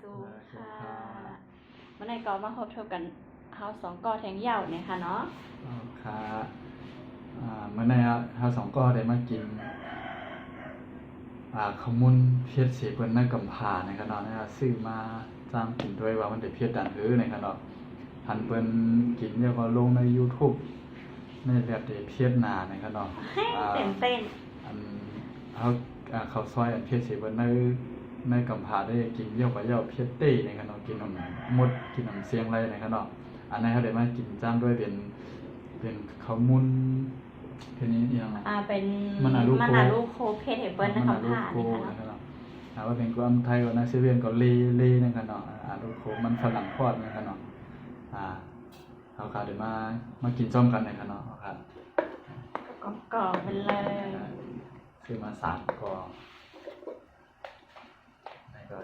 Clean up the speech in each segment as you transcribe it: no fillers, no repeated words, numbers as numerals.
สูค่ะวันนี้ก็มาพบกันเฮาสองก่อแทงเหย้าเนี่ยค่ะเนาะค่ะเมื่อในเฮาสองก็ได้มากินข้าวมุนเผ็ดเสเพิ่นในกำพร้านะครับเนาะนะครับซื้อมาตามกินด้วยว่ามันได้เผ็ดดันนะครับเนาะหันเพิ่นกินแล้วก็ลงใน YouTube ในแบบได้เผ็ดหนานะครับเนาะเต้นอันเฮาข้าวซอยอันเผ็ดเสเพิ่นในกำพร้าได้กินเยี่ยวกับเยี่ยวเผ็ดเต้นะครับเนาะกินน้ำมดกินน้ำเสียงไรนะครับเนาะอันนั้นเฮาได้มากินจ้ามด้วยเป็นข้าวมุนทีนี้ยังเป็นมันอาลูกโคเพชรเห็นเปิ้ลนะคำผ่านนะคะเนาะว่าเป็นความไทยก็นะเซเว่นก็ลีนะครับเนาะลูกโคมันฝรั่งทอดนะครับเนาะเอาค่ะเดี๋ยวมากินจ้อมกันนะครับเนาะครับกรอบเป็นเลยซื้อมา3กล่องนี่ก็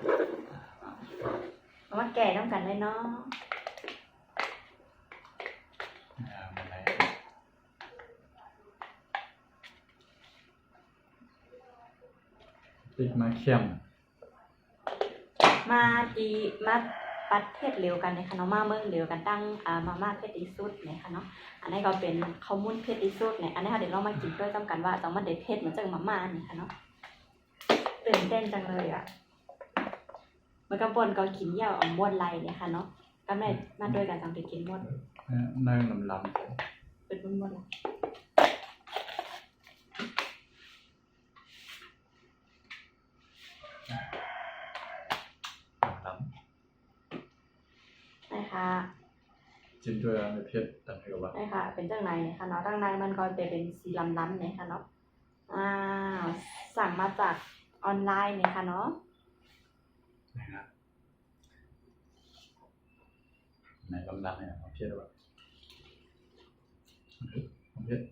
มาแก่ต้องกันเลยเนาะติดมาเข้มมาปัดเทศเร็วกันนะคะเนาะมาเมืองเร็วกันตั้งมาเพชรดีสุดนะคะเนาะอันนี้ก็เป็นข้าวมุ้นเพชรดีสุดเนี่ยอันนี้ค่ะเดี๋ยวเรามากินด้วยจำกันว่าต้องมาเด็ดเพชรเหมือนจังมาเนี่ยค่ะเนาะตื่นเต้นจังเลยอ่ะมันกำปนก็กินเหย้าอ่อมม้วนไรเนี่ยค่ะเนาะก็แม่มาด้วยกันจำไปกินม้วนนั่งลำเป็นม้วนนะคะจิ้มด้วยเพชรตันเหวะนี่ค่ะเป็นจังไหนนะคะเนาะตั้งในมันก็จะเป็นสีล้ำๆเนี่ยค่ะเนาะสั่งมาจากออนไลน์เนี่ยค่ะเนาะนะครับไหนล้ำๆเนี่ยเพชรวะเพชร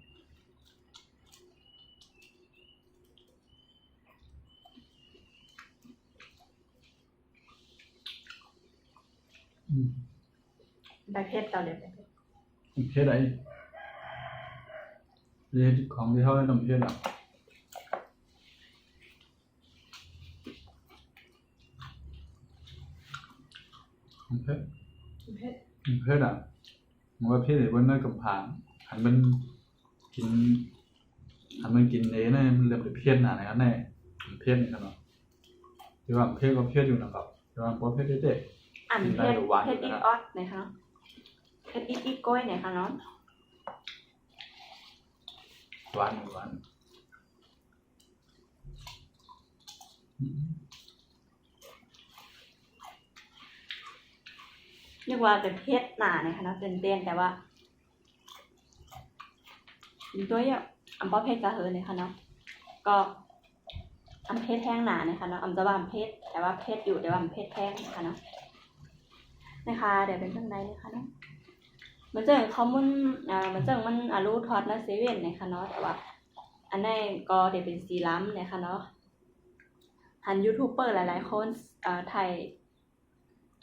ได้เพชรต่อเลยเพชรอะไรเรียนของที่เขาได้ทำเพชรอ่ะเพชรอ่ะมันว่าเพชรไอ้บนหน้ากำผางหันมันกินเองนะมันเริ่มเป็นเพชรหนาไหนกันแน่เพชรนี่กันเนาะที่ว่าเพชรก็เพชรอยู่นะครับที่ว่าเพราะเพชรเด็กอันเพชรอีกออดนะคะเพชรอีกก้อยเนี่ยค่ะเนาะหวานเรียกว่าเป็นเพชรหนาเนี่ยค่ะเนาะเต้นแต่ว่าด้วยอันป้อเพชรกระเฮินเนี่ยค่ะเนาะก็อันเพชรแห้งหนาเนี่ยค่ะเนาะอันจะว่าเพชรแต่ว่าเพชรอยู่แต่ว่าเพชรแห้งค่ะเนาะนะคะเดี๋ยวเป็นข้างในนะคะเนาะมันจะเขามันรูทอดนะเซเว่นเนี่ยค่ะเนาะแต่ว่าอันนี้ก็เดี๋ยวเป็นสีล้ำเนี่ยค่ะเนาะทันยูทูบเบอร์หลายๆคนไทย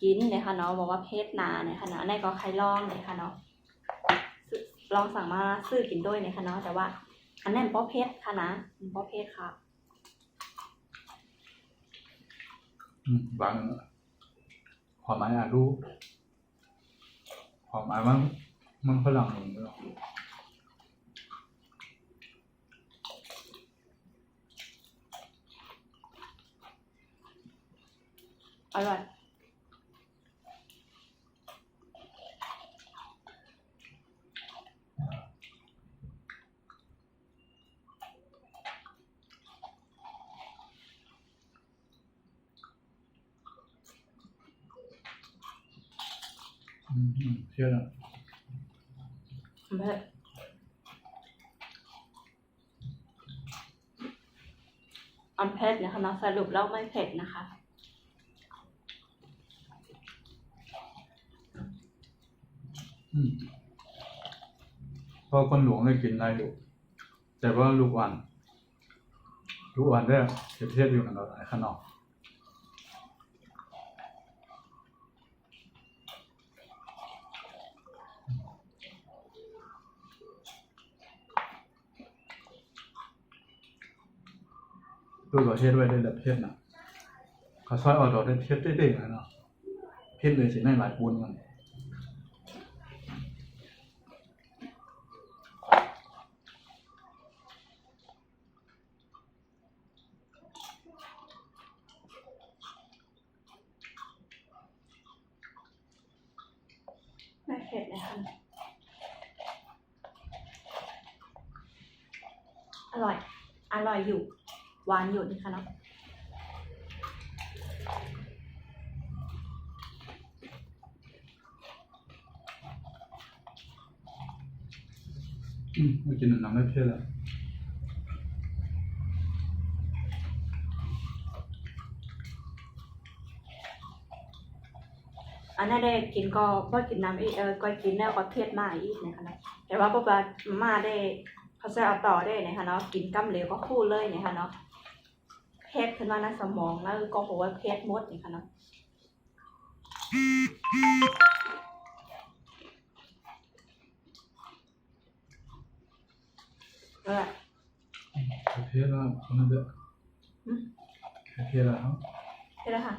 กินเนี่ยค่ะเนาะบอกว่าเพชรหนาเนี่ยค่ะเนาะอันนี้ก็ใครลองเนี่ยค่ะเนาะลองสั่งมาซื้อกินด้วยเนี่ยค่ะเนาะแต่ว่าอันนั้นป้อเพชรค่ะนะป้อเพชรค่ะบางความหมายรู้ความหมายว่ามันฝรั่งหนึ่งด้วยอร่อยเชื่อแล้วเผ็ดอันเผ็ดนะคะเนาะสรุปแล้วไม่เผ็ดนะคะพอคนหลวงได้กินได้ดูแต่ว่าลูกอ่อนได้เทียบอยู่ในข้างนอกตัวประเทศไว้ได้แบบเพศนะ เขาซอยออดอได้เผ็ดได้เด้งนะเนาะเผ็ดเลยสิในหลายปูนมันไม่เผ็ดนะคะอร่อย อร่อยอยู่ หวานอยู่นะคะเนาะ มากินน้ำไม่เผ็ดแล้วอันนั้นได้กินก็บ่กินน้ำอีกก็กินแล้วก็เผ็ดมากอีกนะคะเนาะแต่ว่าบ่ว่ามาได้เขาจะเอาต่อได้นะคะเนาะกินกำเหลวก็คู่เลยนะคะเนาะเผ็ดขึ้นมาในสมองแล้วก็บอกว่าเผ็ดหมดนะคะเนาะเออ เผ็ดแล้วคนนั้นเด้อเผ็ดแล้ว เผ็ดแล้วค่ะ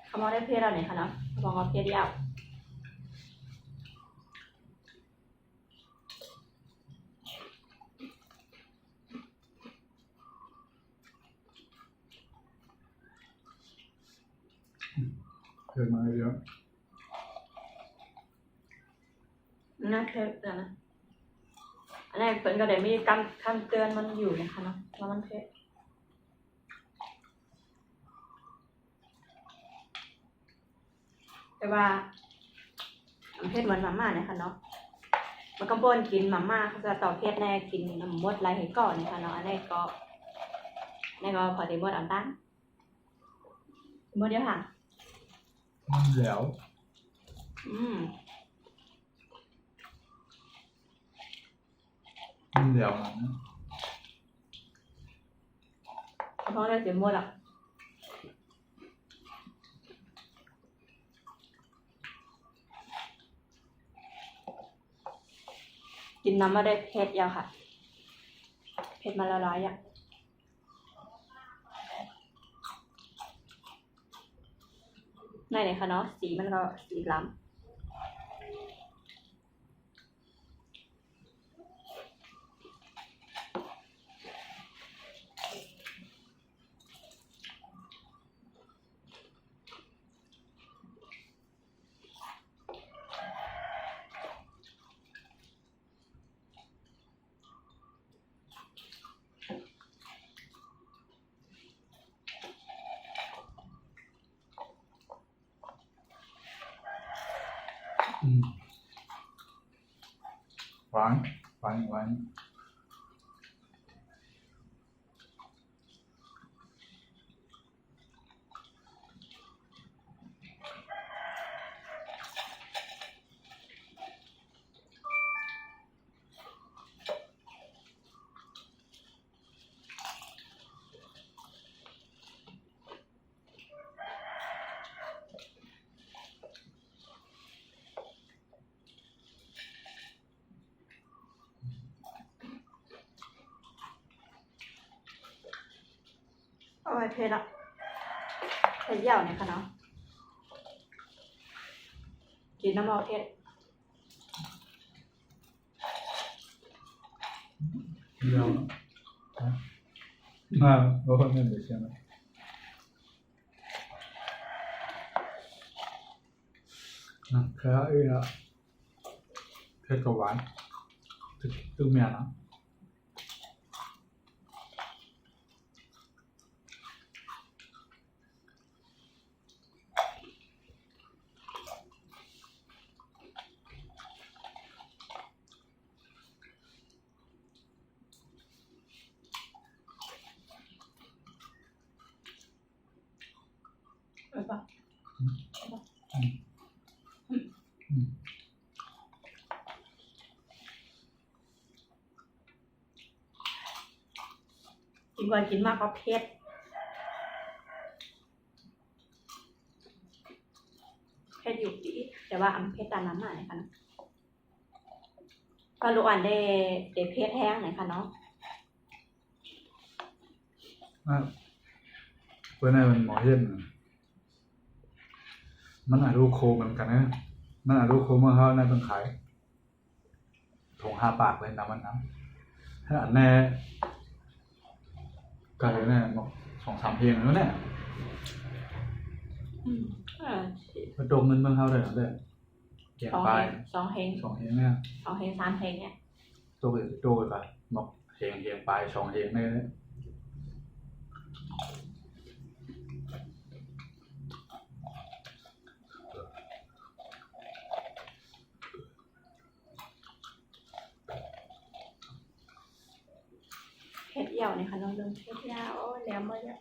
เขาบอกได้เผ็ดแล้วเนี่ยค่ะเนาะเขาบอกว่าเผ็ดยาว เผ็ดมาเยอะ น่าเผ็ดนะอันนี้เพิ่นก็ได้มีคำเตือนมันอยู่นะคะเนาะว่ามันเผ็ดแต่ว่ามันเผ็ดเหมือนมาม่านะคะเนาะมันก็บ่นกินมาม่าเขาจะต่อเผ็ดแน่กินน้ำมดไรให้ก่อนนะคะเนาะอันนี้ก็พอได้หมดอันตั้งหมดเดียวค่ะ มันเหลว มันเหลวนะ เพราะได้เสียหมดอ่ะกินน้ำมาได้เผ็ดยาวค่ะเผ็ดมาละลายอ่ะไหนเลยค่ะเนาะสีมันก็สีล้ำหวานหวานหวานเอาไว้เผ็ดอ่ะเผ็ดยาวเนี่ยค่ะเนาะกินน้ำมันเผ็ด เหลวอ่าโอ้ไม่เหลือใช่ไหมนะครับเผ็ดกับหวานตึกเมียนะเอาปะกินก่อนกินมากก็เผ็ดเผ็ดอยู่ดีแต่ว่าอันเผ็ดตามน้ำหน่อยนะคะเนาะก็ลูกอันได้เผ็ดแห้งหน่อยค่ะเนาะ เพื่อนมันหมอเฮ็ดมันอาลูกโคเหมือนกันนะมันอาลูกโคเมื่อเขาในต้องขายถง5 ปากเลยน้ำมันน้ำถ้าอันแน่ก็เลยแน่บอก2-3 เพลงแล้วเนี่ย อืมสิ มันโดมมันเมืองเขาเลยเหรอเนี่ยเกียง สอง ป เพ ลา ล ย งสองเพลง 2 เพลงเนี่ย 2 เพลง 3 เพลงเนี่ย โตไปก่อนบอกเพลงปลาย2 เพลงเนี่ย เพชรเหี่ยวเนี่ยค่ะน้องเรื่องเพชรยาวโอ้ยแล้วเมื่อเนี่ย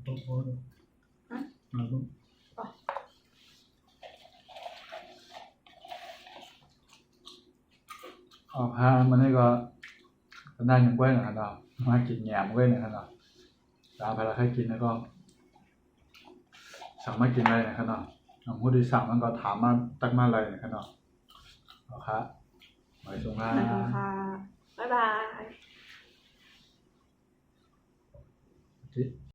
โอ้โห ฮะ มาลูกออกพามันนี่ก็ได้ยังไว้หน่อยนะมากินแหนมไว้หน่อยนะตามพาราให้กินแล้วก็สั่งมากินอะไรนะครับเนาะผู้ที่สั่งมันก็ถามมาตักมาอะไรนะครับเนาะเอาครับไว้ส่งมา ขอบคุณค่ะ บ๊ายบาย